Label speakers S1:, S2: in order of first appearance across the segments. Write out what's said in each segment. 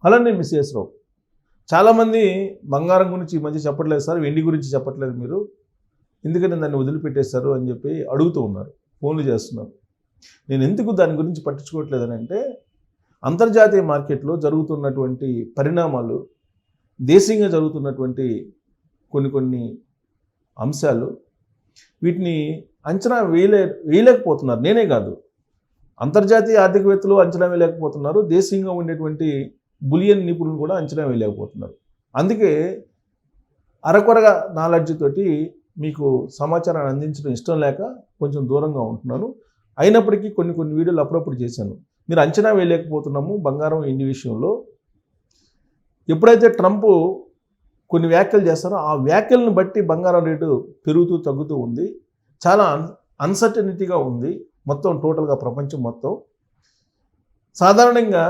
S1: అలానే మిస్సెస్ రావు చాలామంది బంగారం గురించి ఈ మధ్య చెప్పట్లేదు సార్, వెండి గురించి చెప్పట్లేదు మీరు, ఎందుకంటే దాన్ని వదిలిపెట్టేశారు అని చెప్పి అడుగుతూ ఉన్నారు, ఫోన్లు చేస్తున్నారు. నేను ఎందుకు దాని గురించి పట్టించుకోవట్లేదని అంటే, అంతర్జాతీయ మార్కెట్లో జరుగుతున్నటువంటి పరిణామాలు, దేశీయంగా జరుగుతున్నటువంటి కొన్ని అంశాలు, వీటిని అంచనా వేయలేకపోతున్నారు. నేనే కాదు, అంతర్జాతీయ ఆర్థికవేత్తలు అంచనా వేయలేకపోతున్నారు, దేశీయంగా ఉండేటువంటి బులియన్ నిపుణులు కూడా అంచనా వేయలేకపోతున్నారు. అందుకే అరకొరగా నాలెడ్జ్ తోటి మీకు సమాచారాన్ని అందించడం ఇష్టం లేక కొంచెం దూరంగా ఉంటున్నాను. అయినప్పటికీ కొన్ని వీడియోలు అప్పుడప్పుడు చేశాను. మీరు అంచనా వేయలేకపోతున్నాము బంగారం ఇండి విషయంలో. ఎప్పుడైతే ట్రంప్ కొన్ని వ్యాఖ్యలు చేస్తారో ఆ వ్యాఖ్యలను బట్టి బంగారం రేటు పెరుగుతూ తగ్గుతూ ఉంది. చాలా అన్సర్టనిటీగా ఉంది మొత్తం టోటల్గా ప్రపంచం మొత్తం. సాధారణంగా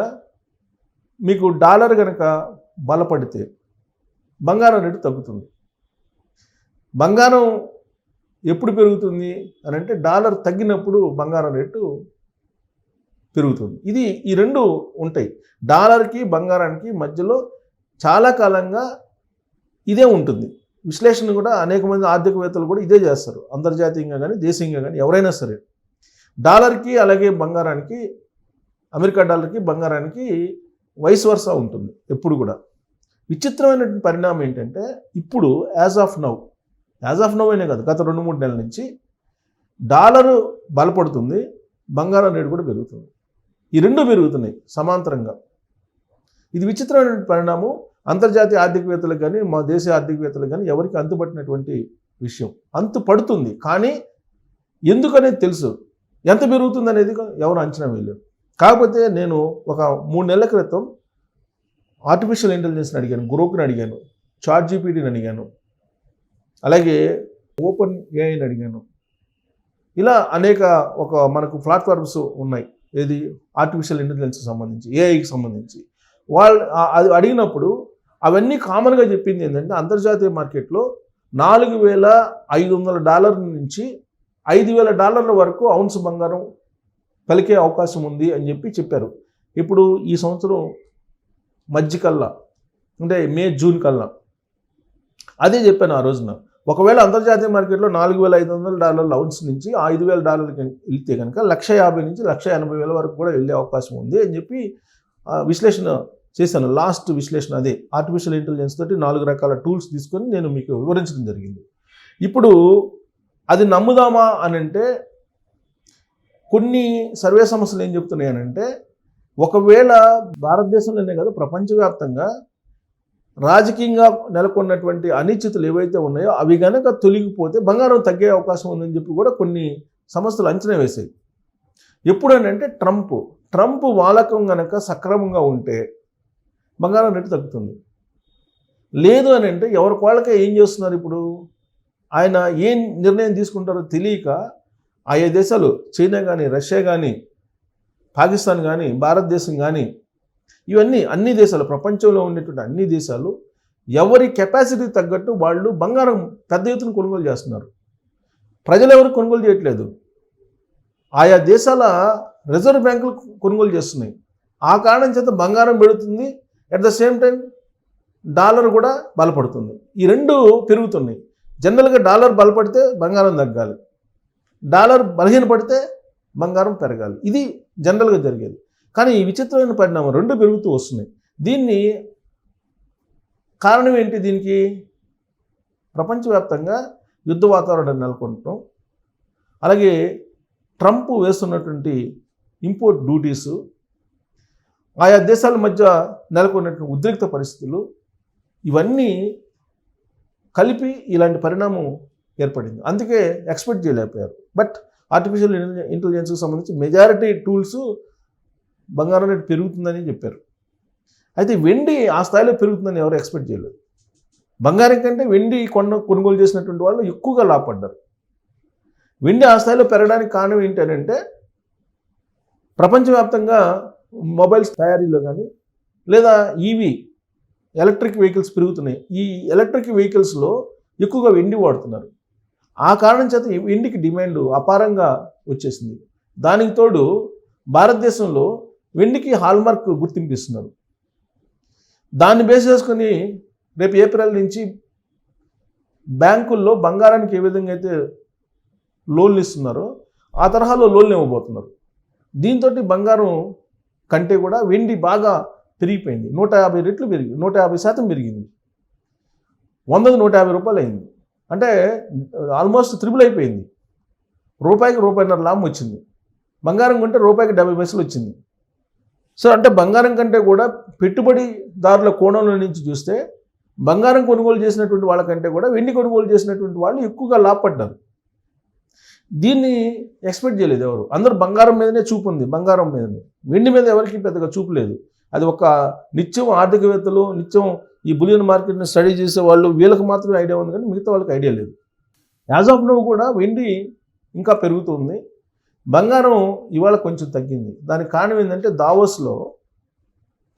S1: మీకు డాలర్ కనుక బలపడితే బంగారం రేటు తగ్గుతుంది. బంగారం ఎప్పుడు పెరుగుతుంది అని అంటే డాలర్ తగ్గినప్పుడు బంగారం రేటు పెరుగుతుంది. ఈ రెండు ఉంటాయి. డాలర్కి బంగారానికి మధ్యలో చాలా కాలంగా ఇదే ఉంటుంది. విశ్లేషణ కూడా అనేక మంది ఆర్థికవేత్తలు కూడా ఇదే చేస్తారు, అంతర్జాతీయంగా కానీ దేశీయంగా కానీ ఎవరైనా సరే. డాలర్కి అలాగే బంగారానికి, అమెరికా డాలర్కి బంగారానికి వైస్ వర్సా ఉంటుంది ఎప్పుడు కూడా. విచిత్రమైనటువంటి పరిణామం ఏంటంటే ఇప్పుడు యాజ్ ఆఫ్ నౌ అయినా కాదు, గత 2-3 నెలల నుంచి డాలరు బలపడుతుంది, బంగారం రేటు కూడా పెరుగుతుంది. ఈ రెండు పెరుగుతున్నాయి సమాంతరంగా. ఇది విచిత్రమైనటువంటి పరిణామం. అంతర్జాతీయ ఆర్థికవేత్తలకు కానీ మా దేశ ఆర్థికవేత్తలకు కానీ ఎవరికి అంతుపట్టినటువంటి విషయం. అంతు పడుతుంది కానీ ఎందుకనేది తెలుసు, ఎంత పెరుగుతుంది అనేది ఎవరు అంచనా వేయలేరు. కాకపోతే నేను ఒక 3 నెలల క్రితం ఆర్టిఫిషియల్ ఇంటెలిజెన్స్ని అడిగాను, గ్రోక్ని అడిగాను, చాట్ జీపీటీని అడిగాను, అలాగే ఓపెన్ ఏఐని అడిగాను. ఇలా అనేక మనకు ప్లాట్ఫామ్స్ ఉన్నాయి, ఏది ఆర్టిఫిషియల్ ఇంటెలిజెన్స్కి సంబంధించి, ఏఐకి సంబంధించి. అది అడిగినప్పుడు అవన్నీ కామన్గా చెప్పింది ఏంటంటే అంతర్జాతీయ మార్కెట్లో $4,500 నుంచి $5,000 వరకు ఔన్స్ బంగారం పలికే అవకాశం ఉంది అని చెప్పారు. ఇప్పుడు ఈ సంవత్సరం మధ్యకల్లా అంటే మే జూన్ కల్లా అదే చెప్పాను ఆ రోజున. ఒకవేళ అంతర్జాతీయ మార్కెట్లో $4,500 ఔన్స్ నుంచి $5,000 వెళ్తే కనుక 1,50,000 నుంచి 1,80,000 వరకు కూడా వెళ్ళే అవకాశం ఉంది అని చెప్పి విశ్లేషణ చేశాను. లాస్ట్ విశ్లేషణ అదే. ఆర్టిఫిషియల్ ఇంటెలిజెన్స్ తోటి 4 రకాల టూల్స్ తీసుకొని నేను మీకు వివరించడం జరిగింది. ఇప్పుడు అది నమ్ముదామా అని అంటే కొన్ని సర్వే సంస్థలు ఏం చెప్తున్నాయనంటే, ఒకవేళ భారతదేశంలోనే కాదు ప్రపంచవ్యాప్తంగా రాజకీయంగా నెలకొన్నటువంటి అనిశ్చితులు ఏవైతే ఉన్నాయో అవి కనుక తొలగిపోతే బంగారం తగ్గే అవకాశం ఉందని చెప్పి కూడా కొన్ని సంస్థలు అంచనా వేసాయి. ఎప్పుడనంటే ట్రంప్ వాలకం కనుక సక్రమంగా ఉంటే బంగారం రేటు తగ్గుతుంది. లేదు అని అంటే ఎవరికి వాళ్ళకే ఏం చేస్తున్నారు, ఇప్పుడు ఆయన ఏం నిర్ణయం తీసుకుంటారో తెలియక ఆయా దేశాలు, చైనా కానీ, రష్యా కానీ, పాకిస్తాన్ కానీ, భారతదేశం కానీ, ఇవన్నీ అన్ని దేశాలు, ప్రపంచంలో ఉండేటువంటి అన్ని దేశాలు ఎవరి కెపాసిటీ తగ్గట్టు వాళ్ళు బంగారం పెద్ద ఎత్తున కొనుగోలు చేస్తున్నారు. ప్రజలు ఎవరు కొనుగోలు చేయట్లేదు, ఆయా దేశాల రిజర్వ్ బ్యాంకులు కొనుగోలు చేస్తున్నాయి. ఆ కారణం చేత బంగారం పెరుగుతుంది, at the same time dollar కూడా బలపడుతుంది. ఈ రెండు పెరుగుతున్నాయి. జనరల్గా డాలర్ బలపడితే బంగారం తగ్గాలి, డాలర్ బలహీనపడితే బంగారం పెరగాలి. ఇది జనరల్గా జరిగేది. కానీ ఈ విచిత్రమైన పరిణామం రెండు పెరుగుతూ వస్తున్నాయి. దీన్ని కారణం ఏంటి? దీనికి ప్రపంచవ్యాప్తంగా యుద్ధ వాతావరణం నెలకొనటం, అలాగే ట్రంప్ వేస్తున్నటువంటి ఇంపోర్ట్ డ్యూటీసు, ఆయా దేశాల మధ్య నెలకొన్నటువంటి ఉద్రిక్త పరిస్థితులు, ఇవన్నీ కలిపి ఇలాంటి పరిణామం ఏర్పడింది. అందుకే ఎక్స్పెక్ట్ చేయలేకపోయారు. బట్ ఆర్టిఫిషియల్ ఇంటెలిజెన్స్కి సంబంధించి మెజారిటీ టూల్స్ బంగారం రేటు పెరుగుతుందని చెప్పారు. అయితే వెండి ఆ స్థాయిలో పెరుగుతుందని ఎవరు ఎక్స్పెక్ట్ చేయలేదు. బంగారం కంటే వెండి కొనుగోలు చేసినటువంటి వాళ్ళు ఎక్కువగా లాభపడ్డారు. వెండి ఆ స్థాయిలో పెరగడానికి కారణం ఏంటంటే ప్రపంచవ్యాప్తంగా మొబైల్స్ తయారీలో కానీ లేదా ఎలక్ట్రిక్ వెహికల్స్ పెరుగుతున్నాయి. ఈ ఎలక్ట్రిక్ వెహికల్స్లో ఎక్కువగా వెండి వాడుతున్నారు. ఆ కారణం చేత వెండికి డిమాండ్ అపారంగా వచ్చేసింది. దానికి తోడు భారతదేశంలో వెండికి హాల్మార్క్ గుర్తింపు ఇస్తున్నారు. దాన్ని బేస్ చేసుకుని రేపు ఏప్రిల్ నుంచి బ్యాంకుల్లో బంగారానికి ఏ విధంగా అయితే లోన్లు ఇస్తున్నారో ఆ తరహాలో లోన్లు ఇవ్వబోతున్నారు. దీంతో బంగారం కంటే కూడా వెండి బాగా పెరిగిపోయింది. 150 రెట్లు పెరిగి 150% పెరిగింది. 100కి 150 రూపాయలు అయింది. అంటే ఆల్మోస్ట్ త్రిబుల్ అయిపోయింది. రూపాయికి రూపాయిన్నర లాభం వచ్చింది. బంగారం కొంటే రూపాయికి 70 పైసలు వచ్చింది. సో అంటే బంగారం కంటే కూడా పెట్టుబడిదారుల కోణంలో నుంచి చూస్తే బంగారం కొనుగోలు చేసినటువంటి వాళ్ళకంటే కూడా వెండి కొనుగోలు చేసినటువంటి వాళ్ళు ఎక్కువగా లాభపడ్డారు. దీన్ని ఎక్స్పెక్ట్ చేయలేదు ఎవరు. అందరూ బంగారం మీదనే చూపు ఉంది, బంగారం మీదనే. వెండి మీద ఎవరికి పెద్దగా చూపు లేదు. అది ఒక నిత్యం ఆర్థికవేత్తలు, నిత్యం ఈ బులియన్ మార్కెట్ని స్టడీ చేసే వాళ్ళు, వీళ్ళకి మాత్రమే ఐడియా ఉంది, కానీ మిగతా వాళ్ళకి ఐడియా లేదు. యాజ్ ఆఫ్ నౌ కూడా వెండి ఇంకా పెరుగుతుంది, బంగారం ఇవాళ కొంచెం తగ్గింది. దానికి కారణం ఏంటంటే దావోస్లో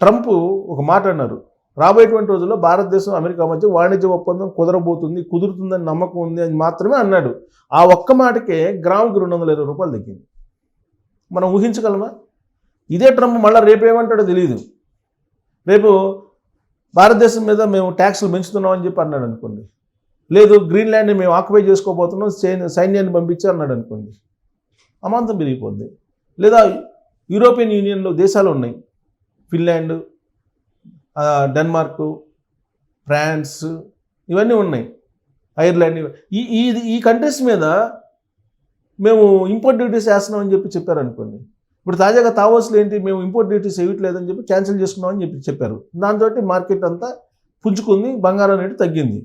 S1: ట్రంప్ ఒక మాట అన్నారు, రాబోయేటువంటి రోజుల్లో భారతదేశం అమెరికా మధ్య వాణిజ్య ఒప్పందం కుదురుతుందని నమ్మకం ఉంది అని మాత్రమే అన్నాడు. ఆ ఒక్క మాటకే గ్రాముకి 220 రూపాయలు తగ్గింది. మనం ఊహించగలమా? ఇదే ట్రంప్ మళ్ళీ రేపు ఏమంటాడో తెలియదు. రేపు భారతదేశం మీద మేము ట్యాక్సులు పెంచుతున్నాం అని చెప్పి అన్నాడు అనుకోండి, లేదు గ్రీన్లాండ్ని మేము ఆక్యుపై చేసుకోబోతున్నాం, సైన్యాన్ని పంపించి అన్నాడు అనుకోండి, అమాంతం పెరిగిపోద్ది. లేదా యూరోపియన్ యూనియన్లో దేశాలు ఉన్నాయి, ఫిన్లాండ్, డెన్మార్క్, ఫ్రాన్స్, ఇవన్నీ ఉన్నాయి, ఐర్లాండ్. ఈ కంట్రీస్ మీద మేము ఇంపోర్ట్ డ్యూటీస్ వేస్తున్నాం అని చెప్పారనుకోండి. ఇప్పుడు తాజాగా తావోస్లో ఏంటి, మేము ఇంపోర్ట్ డ్యూటీస్ వేయట్లేదని చెప్పి క్యాన్సిల్ చేసుకున్నామని చెప్పారు. దాంతో మార్కెట్ అంతా పుంజుకుంది, బంగారం రేటు తగ్గింది.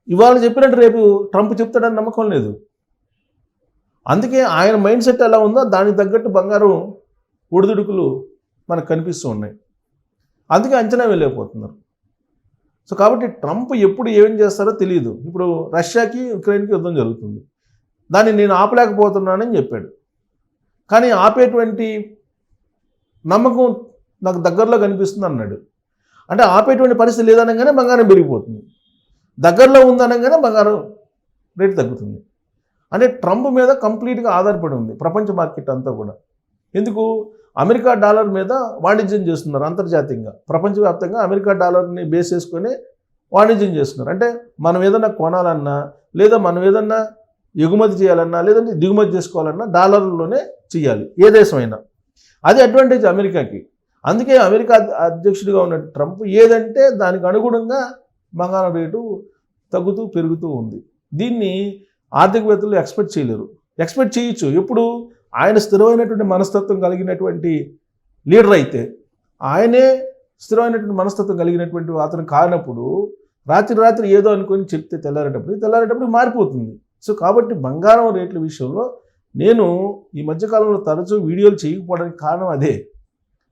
S1: ఇవాళ చెప్పినట్టు రేపు ట్రంప్ చెప్తాడని నమ్మకం లేదు. అందుకే ఆయన మైండ్ సెట్ ఎలా ఉందో దానికి తగ్గట్టు బంగారం ఒడిదుడుకులు మనకు కనిపిస్తూ ఉన్నాయి. అందుకే అంచనా వెళ్ళలేకపోతున్నారు. సో కాబట్టి ట్రంప్ ఎప్పుడు ఏం చేస్తారో తెలియదు. ఇప్పుడు రష్యాకి ఉక్రెయిన్కి యుద్ధం జరుగుతుంది, దాన్ని నేను ఆపలేకపోతున్నానని చెప్పాడు. కానీ ఆపేటువంటి నమ్మకం నాకు దగ్గరలో కనిపిస్తుంది అన్నాడు. అంటే ఆపేటువంటి పరిస్థితి లేదనగానే బంగారం పెరిగిపోతుంది, దగ్గరలో ఉందనగానే బంగారం రేటు తగ్గుతుంది. అంటే ట్రంప్ మీద కంప్లీట్గా ఆధారపడి ఉంది ప్రపంచ మార్కెట్ అంతా కూడా. ఎందుకు? అమెరికా డాలర్ మీద వాణిజ్యం చేస్తున్నారు అంతర్జాతీయంగా, ప్రపంచవ్యాప్తంగా అమెరికా డాలర్ని బేస్ చేసుకొని వాణిజ్యం చేస్తున్నారు. అంటే మనం ఏదన్నా కొనాలన్నా, లేదా మనం ఏదన్నా ఎగుమతి చేయాలన్నా, లేదంటే దిగుమతి చేసుకోవాలన్నా డాలర్లోనే చేయాలి ఏ దేశమైనా. అది అడ్వాంటేజ్ అమెరికాకి. అందుకే అమెరికా అధ్యక్షుడిగా ఉన్న ట్రంప్ ఏదంటే దానికి అనుగుణంగా బంగారం రేటు తగ్గుతూ పెరుగుతూ ఉంది. దీన్ని ఆర్థికవేత్తలు ఎక్స్పెక్ట్ చేయలేరు. ఎక్స్పెక్ట్ చేయొచ్చు ఎప్పుడు ఆయన స్థిరమైనటువంటి మనస్తత్వం కలిగినటువంటి లీడర్ అయితే, ఆయనే స్థిరమైనటువంటి మనస్తత్వం కలిగినటువంటి అతను కానప్పుడు రాత్రి ఏదో అనుకొని చెప్తే తెల్లారేటప్పుడు మారిపోతుంది. సో కాబట్టి బంగారం రేట్ల విషయంలో నేను ఈ మధ్యకాలంలో తరచూ వీడియోలు చేయకపోవడానికి కారణం అదే.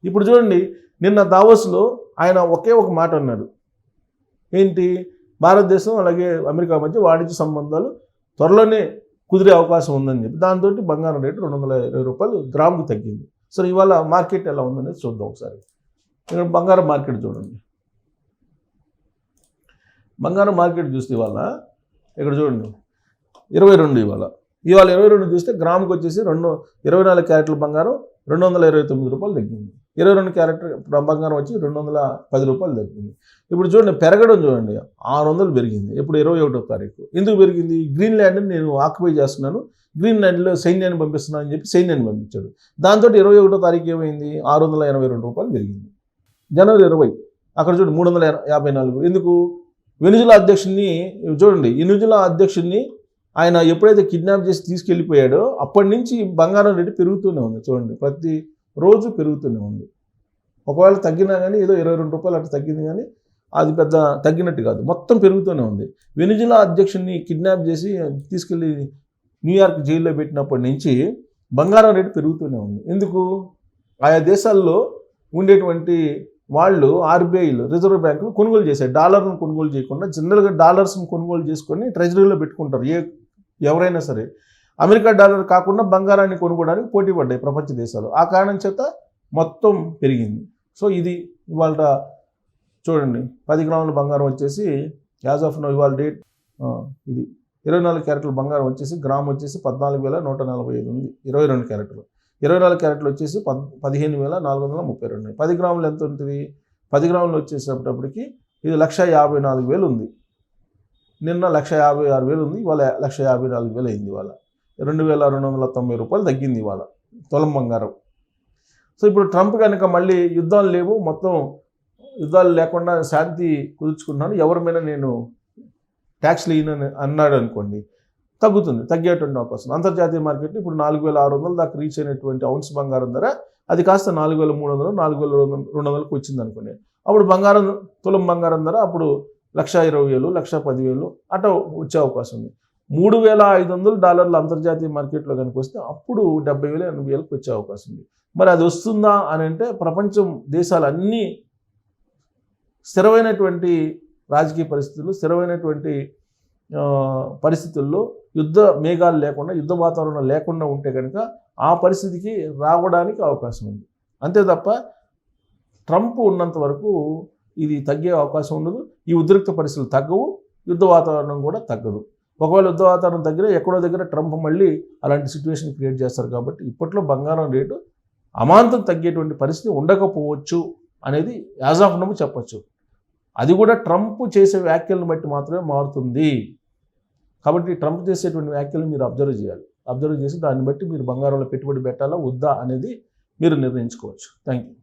S1: ఇప్పుడు చూడండి, నిన్న దావోస్లో ఆయన ఒకే ఒక మాట అన్నాడు, ఏంటి, భారతదేశం అలాగే అమెరికా మధ్య వాణిజ్య సంబంధాలు త్వరలోనే కుదిరే అవకాశం ఉందని చెప్పి. దాంతో బంగారం రేటు 220 రూపాయలు గ్రాముకు తగ్గింది. సో ఇవాళ మార్కెట్ ఎలా ఉందనేది చూద్దాం ఒకసారి. ఇక్కడ బంగారం మార్కెట్ చూడండి. బంగారం మార్కెట్ చూస్తే ఇవాళ ఇక్కడ చూడండి 22 ఇవాళ 22 చూస్తే గ్రాముకి వచ్చేసి 24 క్యారెట్ల బంగారం 229 రూపాయలు తగ్గింది. 22 క్యారెట్ బంగారం వచ్చి 210 రూపాయలు తగ్గింది. ఇప్పుడు చూడండి పెరగడం చూడండి, 600 పెరిగింది. ఇప్పుడు 21వ తారీఖు. ఎందుకు పెరిగింది? గ్రీన్లాండ్ని నేను ఆక్యుపై చేస్తున్నాను, గ్రీన్లాండ్లో సైన్యాన్ని పంపిస్తున్నాను అని చెప్పి సైన్యాన్ని పంపించాడు. దాంతో 21వ తారీఖు ఏమైంది? 682 రూపాయలు పెరిగింది. జనవరి 20 అక్కడ చూడండి 354. ఎందుకు? వెనిజులా అధ్యక్షుడిని చూడండి, ఈ వెనిజులా అధ్యక్షుడిని ఆయన ఎప్పుడైతే కిడ్నాప్ చేసి తీసుకెళ్ళిపోయాడో అప్పటి నుంచి బంగారం రేటు పెరుగుతూనే ఉంది. చూడండి ప్రతి రోజు పెరుగుతూనే ఉంది. ఒకవేళ తగ్గినా కానీ ఏదో 22 రూపాయలు అట్లా తగ్గింది, కానీ అది పెద్ద తగ్గినట్టు కాదు, మొత్తం పెరుగుతూనే ఉంది. వెనిజులా అధ్యక్షుడిని కిడ్నాప్ చేసి తీసుకెళ్ళి న్యూయార్క్ జైల్లో పెట్టినప్పటి నుంచి బంగారం రేటు పెరుగుతూనే ఉంది. ఎందుకు? ఆయా దేశాల్లో ఉండేటువంటి వాళ్ళు ఆర్బీఐలు, రిజర్వ్ బ్యాంకులు కొనుగోలు చేశాయి. డాలర్ను కొనుగోలు చేయకుండా జనరల్గా డాలర్స్ను కొనుగోలు చేసుకొని ట్రెజరీలో పెట్టుకుంటారు ఎవరైనా సరే. అమెరికా డాలర్ కాకుండా బంగారాన్ని కొనుక్కోవడానికి పోటీ పడ్డాయి ప్రపంచ దేశాలు. ఆ కారణం చేత మొత్తం పెరిగింది. సో ఇది ఇవాళ చూడండి 10 గ్రాముల బంగారం వచ్చేసి యాజ్ ఆఫ్ నో ఇవాళ డేట్ ఇది 24 క్యారెట్ల బంగారం వచ్చేసి గ్రామ్ వచ్చేసి 14,145 ఉంది. 22 క్యారెట్లు. 24 క్యారెట్లు వచ్చేసి 15,432. 10 గ్రాములు ఎంత ఉంటుంది? 10 గ్రాములు వచ్చేసేటప్పటికి ఇది 1,54,000 ఉంది. నిన్న 1,56,000 ఉంది, ఇవాళ 1,54,000 అయింది. ఇవాళ 2,290 రూపాయలు తగ్గింది ఇవాళ తులం బంగారం. సో ఇప్పుడు ట్రంప్ కనుక మళ్ళీ యుద్ధాలు లేవు, మొత్తం యుద్ధాలు లేకుండా శాంతి కుదుర్చుకుంటున్నాను, ఎవరి మీద నేను ట్యాక్స్లు వేయనని అన్నాడు అనుకోండి, తగ్గేటువంటి అవకాశం. అంతర్జాతీయ మార్కెట్లో ఇప్పుడు 4,600 దాకా రీచ్ అయినటువంటి ఔన్స్ బంగారం ధర అది కాస్త 4,300, 4,200కు వచ్చింది అనుకోండి. అప్పుడు బంగారం తులం బంగారం ధర అప్పుడు 1,20,000, 1,10,000 అట్లా వచ్చే అవకాశం ఉంది. $3,500 అంతర్జాతీయ మార్కెట్లో కనుక వస్తే అప్పుడు 70,000, 80,000కి వచ్చే అవకాశం ఉంది. మరి అది వస్తుందా అని అంటే ప్రపంచం దేశాలన్నీ స్థిరమైనటువంటి రాజకీయ పరిస్థితులు, స్థిరమైనటువంటి పరిస్థితుల్లో యుద్ధ మేఘాలు లేకుండా, యుద్ధ వాతావరణం లేకుండా ఉంటే కనుక ఆ పరిస్థితికి రావడానికి అవకాశం ఉంది. అంతే తప్ప ట్రంప్ ఉన్నంత వరకు ఇది తగ్గే అవకాశం ఉండదు. ఈ ఉద్రిక్త పరిస్థితులు తగ్గవు, యుద్ధ వాతావరణం కూడా తగ్గదు. ఒకవేళ యుద్ధ వాతావరణం తగ్గినా ఎక్కడో దగ్గర ట్రంప్ మళ్ళీ అలాంటి సిచ్యువేషన్ క్రియేట్ చేస్తారు. కాబట్టి ఇప్పట్లో బంగారం రేటు అమాంతం తగ్గేటువంటి పరిస్థితి ఉండకపోవచ్చు అనేది యాజ్ ఆఫ్ నౌ చెప్పచ్చు. అది కూడా ట్రంప్ చేసే వ్యాఖ్యలను బట్టి మాత్రమే మారుతుంది. కాబట్టి ట్రంప్ చేసేటువంటి వ్యాఖ్యలను మీరు అబ్జర్వ్ చేయాలి. అబ్జర్వ్ చేసి దాన్ని బట్టి మీరు బంగారంలో పెట్టుబడి పెట్టాలా వద్దా అనేది మీరు నిర్ణయించుకోవచ్చు. Thank you.